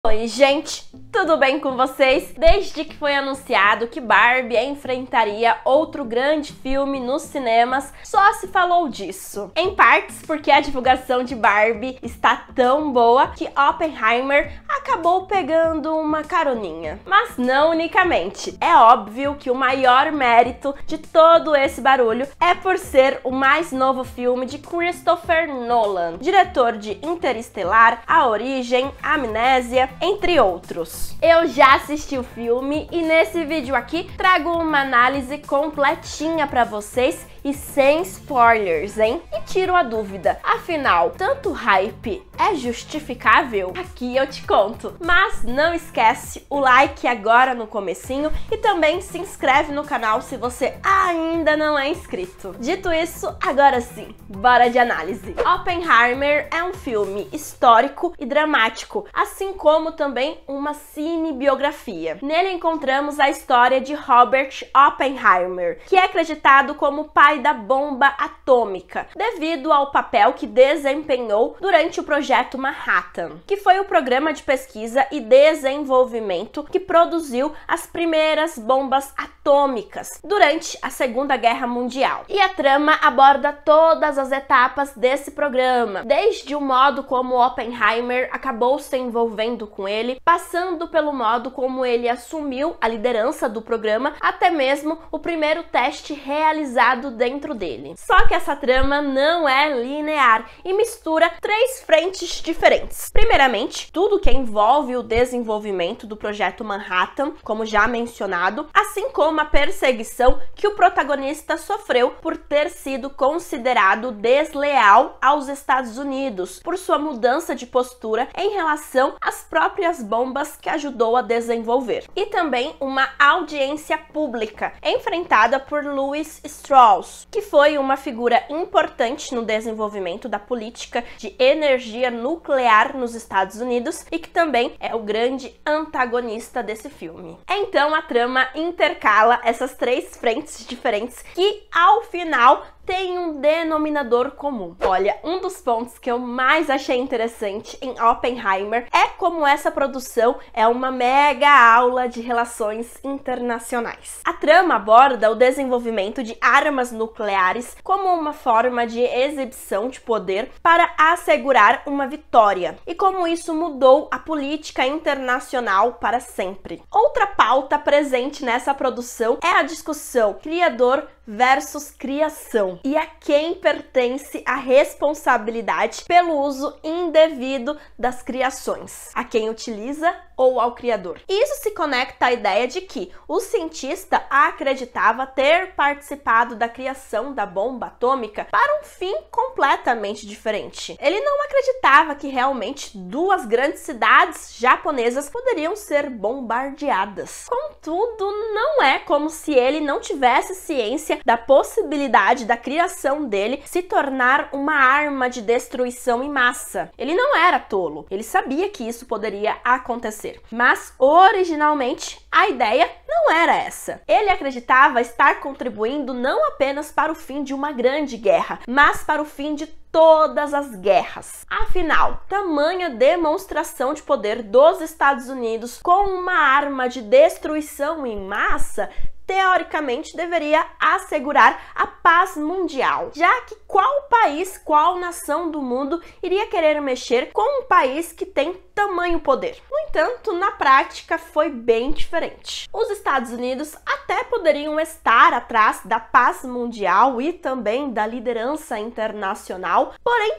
Oi, gente, tudo bem com vocês? Desde que foi anunciado que Barbie enfrentaria outro grande filme nos cinemas, só se falou disso. Em partes porque a divulgação de Barbie está tão boa que Oppenheimer acabou pegando uma caroninha. Mas não unicamente. É óbvio que o maior mérito de todo esse barulho é por ser o mais novo filme de Christopher Nolan, diretor de Interestelar, A Origem, Amnésia, entre outros. Eu já assisti o filme e nesse vídeo aqui trago uma análise completinha pra vocês e sem spoilers, hein? E tiro a dúvida, afinal, tanto hype é justificável? Aqui eu te conto. Mas não esquece o like agora no comecinho e também se inscreve no canal se você ainda não é inscrito. Dito isso, agora sim, bora de análise. Oppenheimer é um filme histórico e dramático, assim como também uma cinebiografia. Nele encontramos a história de Robert Oppenheimer, que é acreditado como pai da bomba atômica, devido ao papel que desempenhou durante o projeto Manhattan, que foi o programa de pesquisa e desenvolvimento que produziu as primeiras bombas atômicas durante a Segunda Guerra Mundial. E a trama aborda todas as etapas desse programa, desde o modo como Oppenheimer acabou se envolvendo com ele, passando pelo modo como ele assumiu a liderança do programa, até mesmo o primeiro teste realizado dentro dele. Só que essa trama não é linear e mistura três frentes diferentes. Primeiramente, tudo que envolve o desenvolvimento do projeto Manhattan, como já mencionado, assim como a perseguição que o protagonista sofreu por ter sido considerado desleal aos Estados Unidos, por sua mudança de postura em relação às próprias bombas que ajudou a desenvolver. E também uma audiência pública, enfrentada por Louis Strauss, que foi uma figura importante no desenvolvimento da política de energia nuclear nos Estados Unidos e que também é o grande antagonista desse filme. Então a trama intercala essas três frentes diferentes que, ao final, tem um denominador comum. Olha, um dos pontos que eu mais achei interessante em Oppenheimer é como essa produção é uma mega aula de relações internacionais. A trama aborda o desenvolvimento de armas nucleares como uma forma de exibição de poder para assegurar uma vitória e como isso mudou a política internacional para sempre. Outra pauta presente nessa produção é a discussão criador versus criação e a quem pertence a responsabilidade pelo uso indevido das criações, a quem utiliza ou ao criador. Isso se conecta à ideia de que o cientista acreditava ter participado da criação da bomba atômica para um fim completamente diferente. Ele não acreditava que realmente duas grandes cidades japonesas poderiam ser bombardeadas. Contudo, não é como se ele não tivesse ciência da possibilidade da criação dele se tornar uma arma de destruição em massa. Ele não era tolo, ele sabia que isso poderia acontecer. Mas, originalmente, a ideia não era essa. Ele acreditava estar contribuindo não apenas para o fim de uma grande guerra, mas para o fim de todas as guerras. Afinal, tamanha demonstração de poder dos Estados Unidos com uma arma de destruição em massa teoricamente deveria assegurar a paz mundial, já que qual país, qual nação do mundo iria querer mexer com um país que tem tamanho poder? No entanto, na prática foi bem diferente. Os Estados Unidos até poderiam estar atrás da paz mundial e também da liderança internacional, porém,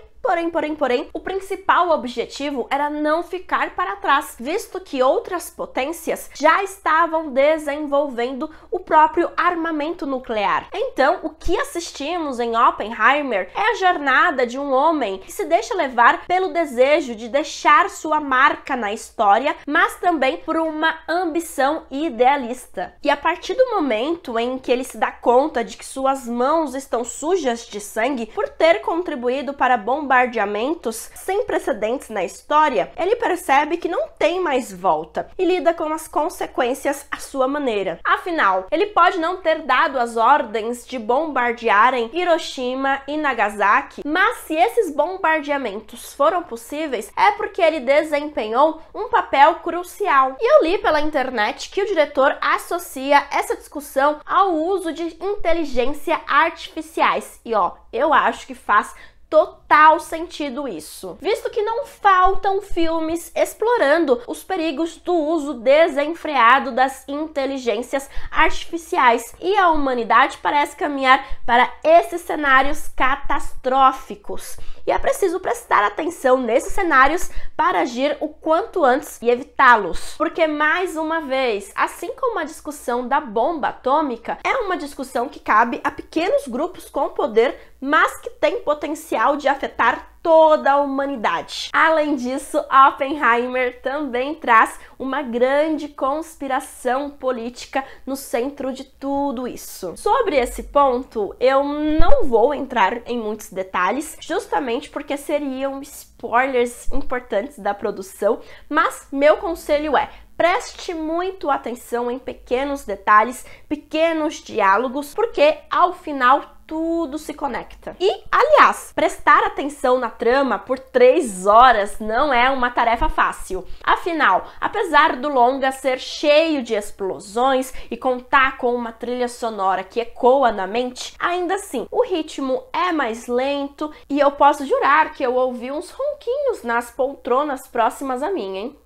o principal objetivo era não ficar para trás, visto que outras potências já estavam desenvolvendo o próprio armamento nuclear. Então, o que assistimos em Oppenheimer é a jornada de um homem que se deixa levar pelo desejo de deixar sua marca na história, mas também por uma ambição idealista. E a partir do momento em que ele se dá conta de que suas mãos estão sujas de sangue por ter contribuído para a bomba bombardeamentos sem precedentes na história, ele percebe que não tem mais volta e lida com as consequências à sua maneira. Afinal, ele pode não ter dado as ordens de bombardearem Hiroshima e Nagasaki, mas se esses bombardeamentos foram possíveis, é porque ele desempenhou um papel crucial. E eu li pela internet que o diretor associa essa discussão ao uso de inteligência artificiais. E eu acho que faz total sentido isso, visto que não faltam filmes explorando os perigos do uso desenfreado das inteligências artificiais, e a humanidade parece caminhar para esses cenários catastróficos. E é preciso prestar atenção nesses cenários para agir o quanto antes e evitá-los. Porque, mais uma vez, assim como a discussão da bomba atômica, é uma discussão que cabe a pequenos grupos com poder, mas que tem potencial de afetar toda a humanidade. Além disso, Oppenheimer também traz uma grande conspiração política no centro de tudo isso. Sobre esse ponto, eu não vou entrar em muitos detalhes, justamente porque seriam spoilers importantes da produção, mas meu conselho é: preste muito atenção em pequenos detalhes, pequenos diálogos, porque ao final tudo se conecta. E, aliás, prestar atenção na trama por 3 horas não é uma tarefa fácil. Afinal, apesar do longa ser cheio de explosões e contar com uma trilha sonora que ecoa na mente, ainda assim, o ritmo é mais lento e eu posso jurar que eu ouvi uns ronquinhos nas poltronas próximas a mim, hein?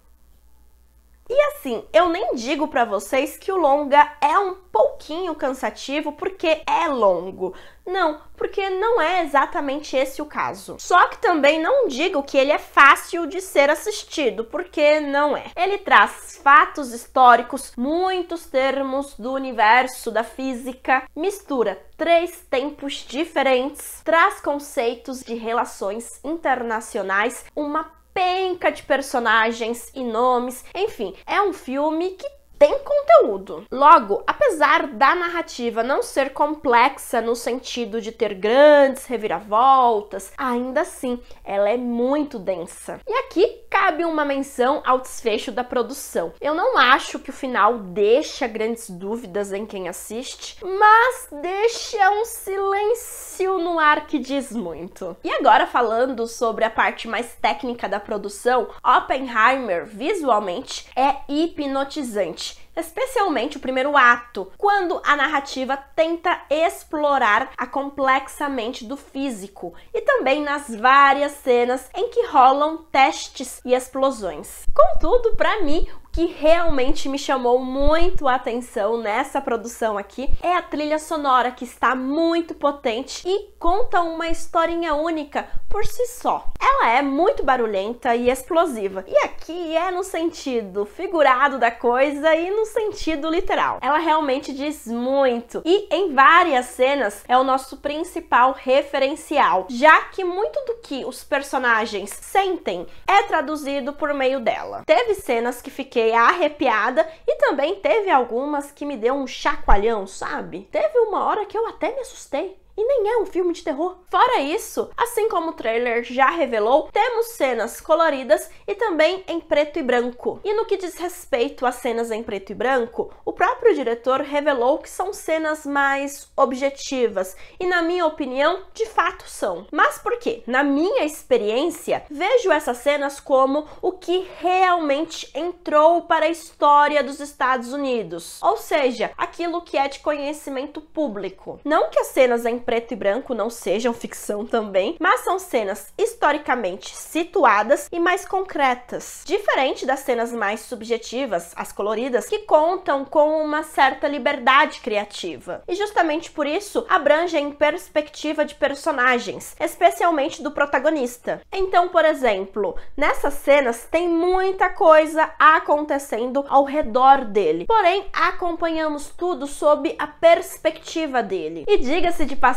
E assim, eu nem digo pra vocês que o longa é um pouquinho cansativo porque é longo. Não, porque não é exatamente esse o caso. Só que também não digo que ele é fácil de ser assistido, porque não é. Ele traz fatos históricos, muitos termos do universo da física, mistura 3 tempos diferentes, traz conceitos de relações internacionais, uma penca de personagens e nomes, enfim, é um filme que tem conteúdo. Logo, apesar da narrativa não ser complexa no sentido de ter grandes reviravoltas, ainda assim, ela é muito densa. E aqui cabe uma menção ao desfecho da produção. Eu não acho que o final deixa grandes dúvidas em quem assiste, mas deixa um silêncio no ar que diz muito. E agora, falando sobre a parte mais técnica da produção, Oppenheimer visualmente é hipnotizante. Especialmente o primeiro ato, quando a narrativa tenta explorar a complexa mente do físico, e também nas várias cenas em que rolam testes e explosões. Contudo, para mim, o que realmente me chamou muito a atenção nessa produção aqui é a trilha sonora, que está muito potente e conta uma historinha única por si só. Ela é muito barulhenta e explosiva, e aqui é no sentido figurado da coisa e no sentido literal. Ela realmente diz muito, e em várias cenas é o nosso principal referencial, já que muito do que os personagens sentem é traduzido por meio dela. Teve cenas que fiquei arrepiada e também teve algumas que me deu um chacoalhão, sabe? Teve uma hora que eu até me assustei. E nem é um filme de terror. Fora isso, assim como o trailer já revelou, temos cenas coloridas e também em preto e branco. E no que diz respeito às cenas em preto e branco, o próprio diretor revelou que são cenas mais objetivas e, na minha opinião, de fato são. Mas por quê? Na minha experiência, vejo essas cenas como o que realmente entrou para a história dos Estados Unidos. Ou seja, aquilo que é de conhecimento público. Não que as cenas em preto e branco não sejam ficção também, mas são cenas historicamente situadas e mais concretas, diferente das cenas mais subjetivas, as coloridas, que contam com uma certa liberdade criativa. E justamente por isso abrangem perspectiva de personagens, especialmente do protagonista. Então, por exemplo, nessas cenas tem muita coisa acontecendo ao redor dele, porém acompanhamos tudo sob a perspectiva dele. E diga-se de passagem,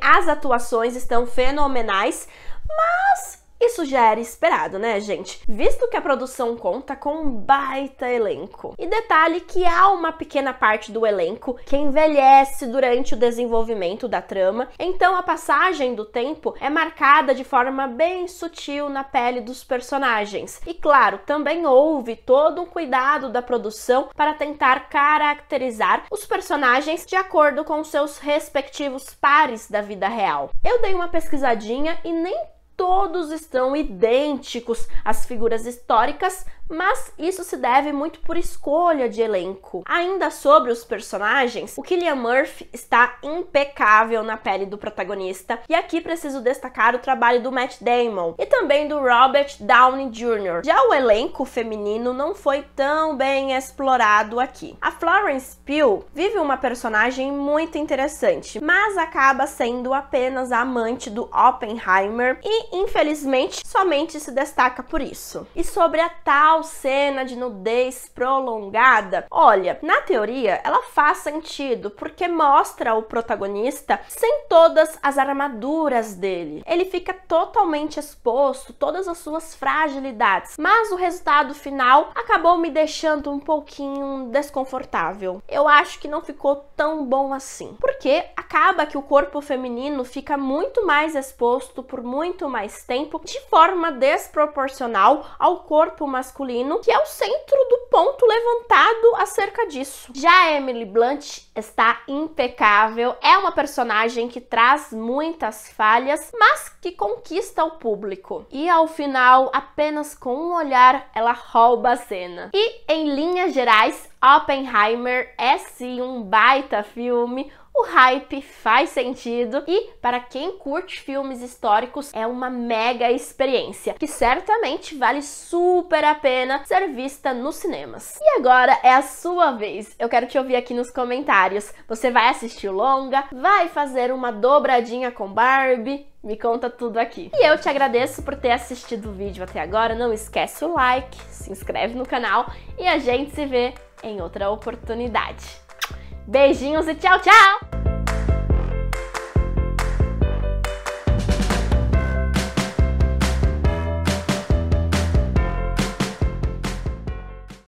as atuações estão fenomenais, mas Isso já era esperado, né, gente? Visto que a produção conta com um baita elenco. E detalhe que há uma pequena parte do elenco que envelhece durante o desenvolvimento da trama, então a passagem do tempo é marcada de forma bem sutil na pele dos personagens. E claro, também houve todo um cuidado da produção para tentar caracterizar os personagens de acordo com seus respectivos pares da vida real. Eu dei uma pesquisadinha e nem todos estão idênticos às figuras históricas, mas isso se deve muito por escolha de elenco. Ainda sobre os personagens, o Cillian Murphy está impecável na pele do protagonista, e aqui preciso destacar o trabalho do Matt Damon e também do Robert Downey Jr. Já o elenco feminino não foi tão bem explorado aqui. A Florence Pugh vive uma personagem muito interessante, mas acaba sendo apenas a amante do Oppenheimer e, infelizmente, somente se destaca por isso. E sobre a tal cena de nudez prolongada, olha, na teoria ela faz sentido, porque mostra o protagonista sem todas as armaduras dele. Ele fica totalmente exposto, todas as suas fragilidades, mas o resultado final acabou me deixando um pouquinho desconfortável. Eu acho que não ficou tão bom assim, porque acaba que o corpo feminino fica muito mais exposto por muito mais tempo, de forma desproporcional ao corpo masculino, que é o centro do ponto levantado acerca disso. Já Emily Blunt está impecável, é uma personagem que traz muitas falhas, mas que conquista o público. E ao final, apenas com um olhar, ela rouba a cena. E em linhas gerais, Oppenheimer é sim um baita filme. O hype faz sentido e, para quem curte filmes históricos, é uma mega experiência, que certamente vale super a pena ser vista nos cinemas. E agora é a sua vez. Eu quero te ouvir aqui nos comentários. Você vai assistir o longa? Vai fazer uma dobradinha com Barbie? Me conta tudo aqui. E eu te agradeço por ter assistido o vídeo até agora. Não esquece o like, se inscreve no canal e a gente se vê em outra oportunidade. Beijinhos e tchau, tchau!